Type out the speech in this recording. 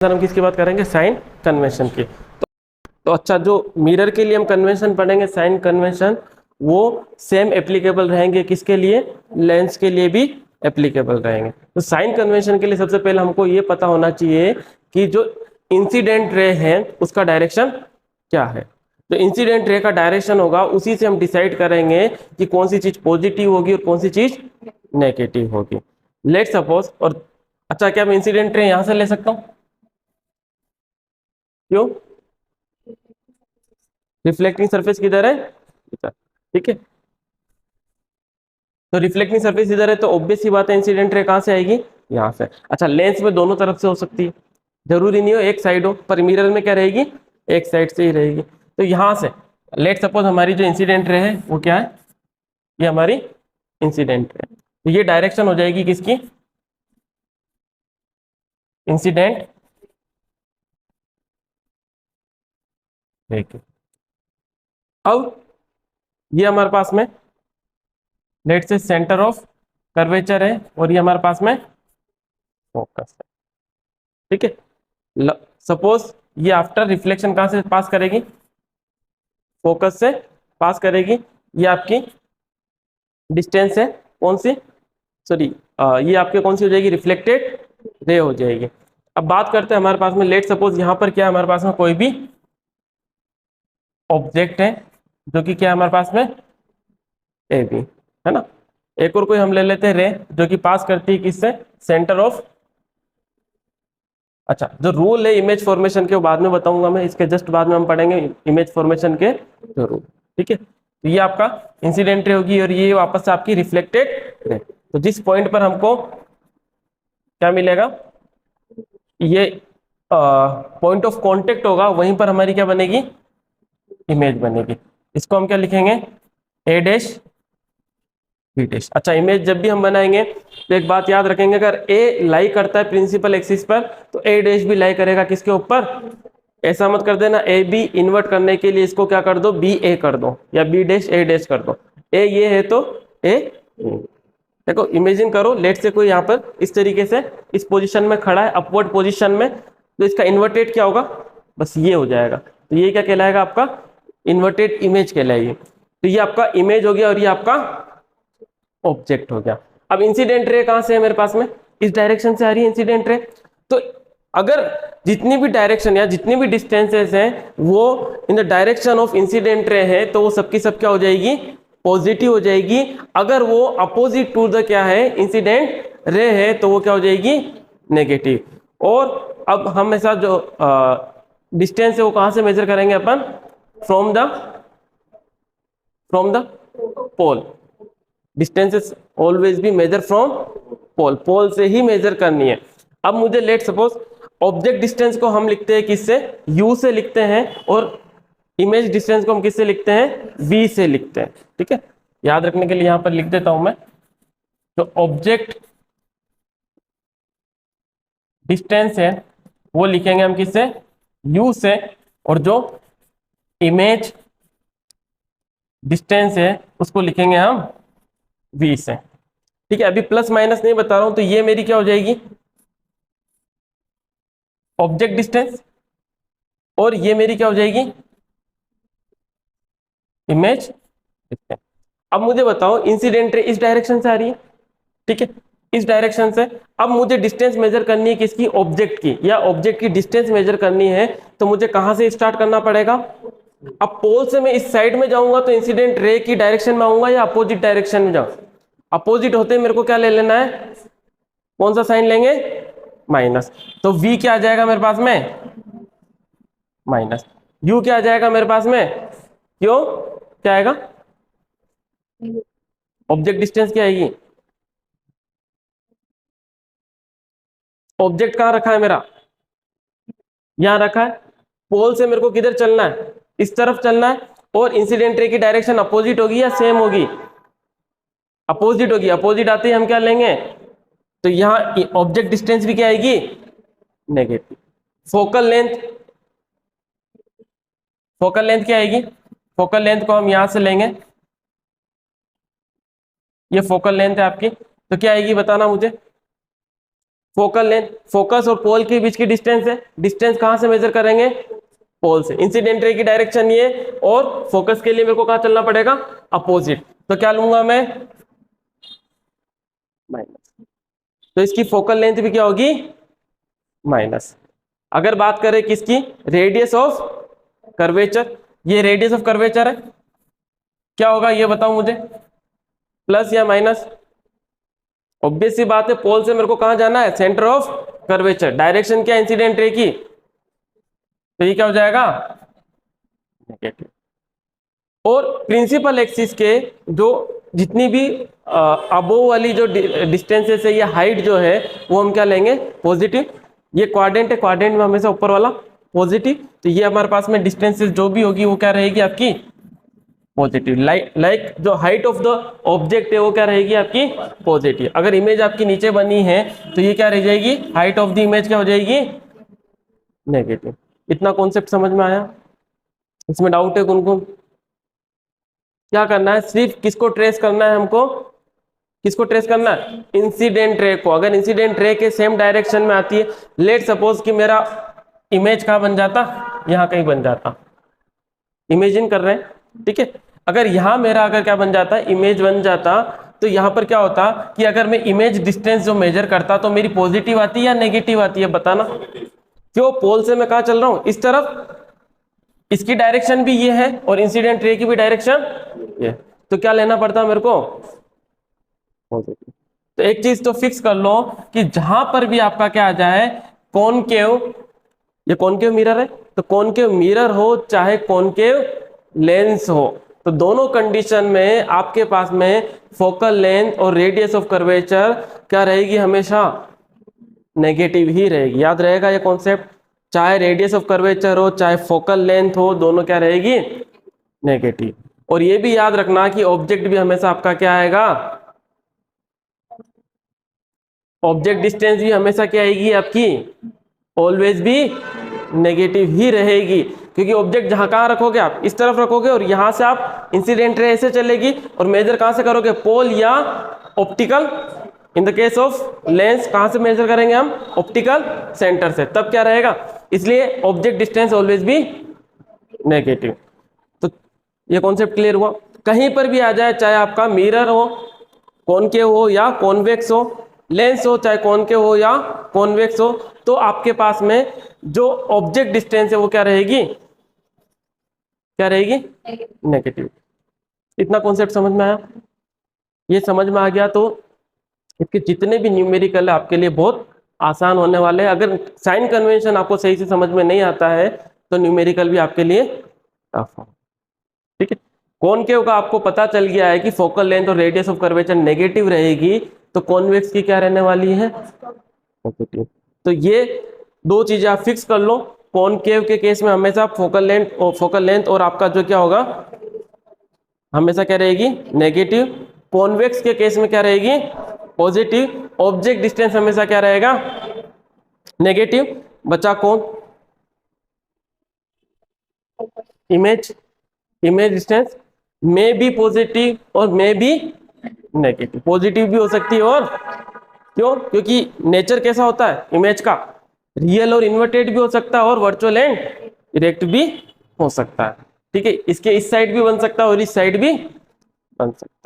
हम किसकी बात करेंगे, साइन कन्वेंशन की। तो अच्छा, जो मिरर के लिए हम कन्वेंशन पढ़ेंगे साइन कन्वेंशन, वो सेम एप्लीकेबल रहेंगे किसके लिए, लेंस के लिए भी एप्लीकेबल रहेंगे। तो साइन कन्वेंशन के लिए सबसे पहले हमको ये पता होना चाहिए कि जो इंसिडेंट रे है उसका डायरेक्शन क्या है। तो इंसिडेंट रे का डायरेक्शन होगा, उसी से हम डिसाइड करेंगे कि कौन सी चीज पॉजिटिव होगी और कौन सी चीज नेगेटिव होगी। लेट सपोज, और अच्छा क्या मैं इंसिडेंट रे यहां से ले सकता हूँ, क्यों, रिफ्लेक्टिंग सरफेस किधर है, इधर, ठीक है। तो रिफ्लेक्टिंग सरफेस इधर है, तो ऑब्वियस सी बात है इंसिडेंट रे कहां से आएगी, यहाँ से। अच्छा, लेंस में दोनों तरफ से हो सकती है, जरूरी नहीं हो एक साइड हो, पर मिरर में क्या रहेगी, एक साइड से ही रहेगी। तो यहाँ से लेट सपोज हमारी जो इंसिडेंट रे है वो क्या है, ये हमारी इंसिडेंट रे। तो ये डायरेक्शन हो जाएगी किसकी, इंसिडेंट रे की। अब ये हमारे पास में लेट से सेंटर ऑफ कर्वेचर है, और ये हमारे पास में फोकस है, ठीक है। सपोज ये आफ्टर रिफ्लेक्शन कहां से पास करेगी, फोकस से पास करेगी। ये आपकी डिस्टेंस है, कौन सी, सॉरी, ये आपके कौन सी हो जाएगी, रिफ्लेक्टेड रे हो जाएगी। अब बात करते हैं हमारे पास में, लेट सपोज यहाँ पर क्या है, हमारे पास में कोई भी ऑब्जेक्ट है जो कि क्या है हमारे पास में, ए बी, है ना। एक और कोई हम ले लेते हैं रे जो कि पास करती है किससे, सेंटर ऑफ, अच्छा जो रूल है इमेज फॉर्मेशन के वो बाद में बताऊंगा मैं, इसके जस्ट बाद में हम पढ़ेंगे इमेज फॉर्मेशन के जो रूल, ठीक है। तो ये आपका इंसिडेंट रे होगी और ये वापस से आपकी रिफ्लेक्टेड रे। तो जिस पॉइंट पर हमको क्या मिलेगा, ये पॉइंट ऑफ कांटेक्ट होगा, वहीं पर हमारी क्या बनेगी, इमेज बनेगी। इसको हम क्या लिखेंगे, ए डैश बी डैश। अच्छा, इमेज जब भी हम बनाएंगे तो एक बात याद रखेंगे, अगर ए लाई करता है प्रिंसिपल एक्सिस पर, तो ए डैश भी लाई करेगा किसके ऊपर, ऐसा मत कर देना ए बी इन्वर्ट करने के लिए इसको क्या कर दो, बी ए कर दो, या बी डैश ए डैश कर दो। ए ये है तो ए, देखो इमेजिन करो, लेट से कोई यहाँ पर इस तरीके से इस पोजीशन में खड़ा है, अपवर्ड पोजीशन में, तो इसका इन्वर्टेड क्या होगा, बस ये हो जाएगा। तो ये क्या कहलाएगा, आपका इन्वर्टेड इमेज कहलाएगी। तो ये आपका इमेज हो गया और ये आपका ऑब्जेक्ट हो गया। अब इंसिडेंट रे कहां से है मेरे पास में, इस डायरेक्शन से आ रही है इंसिडेंट रे। तो अगर जितनी भी डायरेक्शन या जितनी भी डिस्टेंसेस हैं वो in the direction of incident ray है, तो वो सबकी सब क्या हो जाएगी, पॉजिटिव हो जाएगी। अगर वो अपोजिट टू द क्या है, इंसिडेंट रे है, तो वो क्या हो जाएगी, नेगेटिव। और अब हम ऐसा जो डिस्टेंस है वो कहां से मेजर करेंगे अपन, from the pole. Distances always भी मेजर फ्रॉम पोल, पोल से ही मेजर करनी है। अब मुझे लेट सपोज ऑब्जेक्ट डिस्टेंस को हम लिखते हैं किससे, u से लिखते हैं, और इमेज डिस्टेंस को हम किससे लिखते हैं, v से लिखते हैं, ठीक है। याद रखने के लिए यहां पर लिख देता हूं मैं, तो ऑब्जेक्ट डिस्टेंस है वो लिखेंगे हम किससे, u से, और जो इमेज डिस्टेंस है उसको लिखेंगे हम v से, ठीक है। अभी प्लस माइनस नहीं बता रहा हूं, तो ये मेरी क्या हो जाएगी, ऑब्जेक्ट डिस्टेंस, और ये मेरी क्या हो जाएगी, इमेज डिस्टेंस। अब मुझे बताओ इंसिडेंट रे इस डायरेक्शन से आ रही है, ठीक है, इस डायरेक्शन से। अब मुझे डिस्टेंस मेजर करनी है किसकी, ऑब्जेक्ट की, या ऑब्जेक्ट की डिस्टेंस मेजर करनी है, तो मुझे कहां से स्टार्ट करना पड़ेगा। अब पोल से मैं इस साइड में जाऊंगा तो इंसिडेंट रे की डायरेक्शन में आऊंगा या अपोजिट डायरेक्शन में जाऊं, अपोजिट होते मेरे को क्या ले लेना है, कौन सा साइन लेंगे, माइनस। तो v क्या आ जाएगा मेरे पास में, माइनस। u क्या आ जाएगा मेरे पास में, क्यों, क्या आएगा, ऑब्जेक्ट डिस्टेंस क्या आएगी, ऑब्जेक्ट कहां रखा है मेरा, यहां रखा है। पोल से मेरे को किधर चलना है, इस तरफ चलना है, और इंसिडेंट रे की डायरेक्शन अपोजिट होगी या सेम होगी, अपोजिट होगी। अपोजिट आते ही हम क्या लेंगे, तो यहाँ ऑब्जेक्ट डिस्टेंस भी क्या आएगी, negative. Focal length, focal length क्या आएगी, फोकल लेंथ को हम यहां से लेंगे, ये फोकल लेंथ है आपकी, तो क्या आएगी बताना मुझे, फोकल लेंथ, फोकस और पोल के बीच की डिस्टेंस है, डिस्टेंस कहां से मेजर करेंगे, पोल से। इंसिडेंट रे की डायरेक्शन ये, और फोकस के लिए मेरे को कहां चलना पड़ेगा, अपोजिट। तो क्या लूंगा मैं, माइनस। तो इसकी फोकल लेंथ भी क्या होगी, माइनस। अगर बात करें किसकी, रेडियस ऑफ कर्वेचर, ये रेडियस ऑफ कर्वेचर है, क्या होगा ये बताओ मुझे, प्लस या माइनस। ऑब्वियस सी बात है, पोल से मेरे को कहां जाना है, सेंटर ऑफ कर्वेचर। डायरेक्शन क्या, इंसिडेंट रे की, तो ये क्या हो जाएगा, नेगेटिव। और प्रिंसिपल एक्सिस के जो जितनी भी अबोव वाली जो डिस्टेंसेस है या हाइट जो है, वो हम क्या लेंगे, पॉजिटिव। ये क्वाड्रेंट है, क्वाड्रेंट में हमेशा ऊपर वाला पॉजिटिव। तो ये हमारे पास में डिस्टेंसेस जो भी होगी वो क्या रहेगी आपकी, पॉजिटिव। लाइक जो हाइट ऑफ द ऑब्जेक्ट है वो क्या रहेगी आपकी, पॉजिटिव। अगर इमेज आपकी नीचे बनी है तो ये क्या रह जाएगी, हाइट ऑफ द इमेज क्या हो जाएगी, नेगेटिव। इतना कॉन्सेप्ट समझ में आया, इसमें डाउट है कौन कौन, क्या करना है, सिर्फ किसको ट्रेस करना है हमको, किसको ट्रेस करना है, इंसिडेंट रे को। अगर इंसिडेंट रे के सेम डायरेक्शन में आती है, लेट सपोज कि मेरा इमेज कहाँ बन जाता, यहाँ कहीं बन जाता, इमेजिन कर रहे हैं, ठीक है। अगर यहाँ मेरा अगर क्या बन जाता, इमेज बन जाता, तो यहाँ पर क्या होता कि अगर मैं इमेज डिस्टेंस जो मेजर करता तो मेरी पॉजिटिव आती है या नेगेटिव आती है, बताना। क्यों, पोल से मैं कहाँ चल रहा हूँ, इस तरफ, इसकी डायरेक्शन भी ये है और इंसिडेंट रे की भी डायरेक्शन ये, तो क्या लेना पड़ता है मेरे को, पॉजिटिव। तो एक चीज तो फिक्स कर लो कि जहां पर भी आपका क्या आ जाए, कॉनकेव, ये कॉनकेव मिरर है, तो कॉनकेव मिरर हो चाहे कॉनकेव लेंस हो, तो दोनों कंडीशन में आपके पास में फोकल लेंथ और रेडियस ऑफ कर्वेचर क्या रहेगी, हमेशा नेगेटिव ही रहेगी। याद रहेगा ये कॉन्सेप्ट, चाहे रेडियस ऑफ कर्वेचर हो चाहे फोकल लेंथ हो, दोनों क्या रहेगी, नेगेटिव। और ये भी याद रखना कि ऑब्जेक्ट भी हमेशा आपका क्या आएगा, ऑब्जेक्ट डिस्टेंस भी हमेशा क्या आएगी आपकी, ऑलवेज भी नेगेटिव ही रहेगी। क्योंकि ऑब्जेक्ट जहां कहां रखोगे आप, इस तरफ रखोगे और यहां से आप इंसिडेंट रे ऐसे चलेगी, और मेजर कहां से करोगे, पोल या optical. In the case of lens कहां से मेजर करेंगे हम, ऑप्टिकल सेंटर से, तब क्या रहेगा, इसलिए ऑब्जेक्ट डिस्टेंस ऑलवेज भी नेगेटिव। तो ये कॉन्सेप्ट क्लियर हुआ। कहीं पर भी आ जाए, चाहे आपका मिरर हो, कॉनकेव हो या कॉन्वेक्स हो, लेंस हो चाहे कॉनकेव हो या कॉन्वेक्स हो, तो आपके पास में जो ऑब्जेक्ट डिस्टेंस है वो क्या रहेगी, क्या रहेगी, नेगेटिव। इतना कॉन्सेप्ट समझ में आया, ये समझ में आ गया तो इसके जितने भी न्यूमेरिकल है आपके लिए बहुत आसान होने वाले हैं। अगर साइन कन्वेंशन आपको सही से समझ में नहीं आता है तो न्यूमेरिकल भी आपके लिए टफ है, ठीक है। कॉनकेव का आपको पता चल गया है कि फोकल लेंथ और रेडियस ऑफ कर्वेचर नेगेटिव रहेगी, तो कॉन्वेक्स की क्या रहने वाली है, पॉजिटिव। तो ये दो चीजें आप फिक्स कर लो। कॉनकेव के केस में हमेशा फोकल लेंथ और आपका जो क्या होगा, हमेशा क्या रहेगी, नेगेटिव। कॉन्वेक्स के केस में क्या रहेगी, पॉजिटिव। ऑब्जेक्ट डिस्टेंस हमेशा क्या रहेगा, नेगेटिव। बचा कौन, इमेज, इमेज डिस्टेंस में भी पॉजिटिव और में भी नेगेटिव। पॉजिटिव भी हो सकती है, और क्यों, क्योंकि नेचर कैसा होता है इमेज का, रियल और इन्वर्टेड भी हो सकता है, और वर्चुअल एंड डायरेक्ट भी हो सकता है, ठीक है। इसके इस साइड भी बन सकता है और इस साइड भी बन सकता है।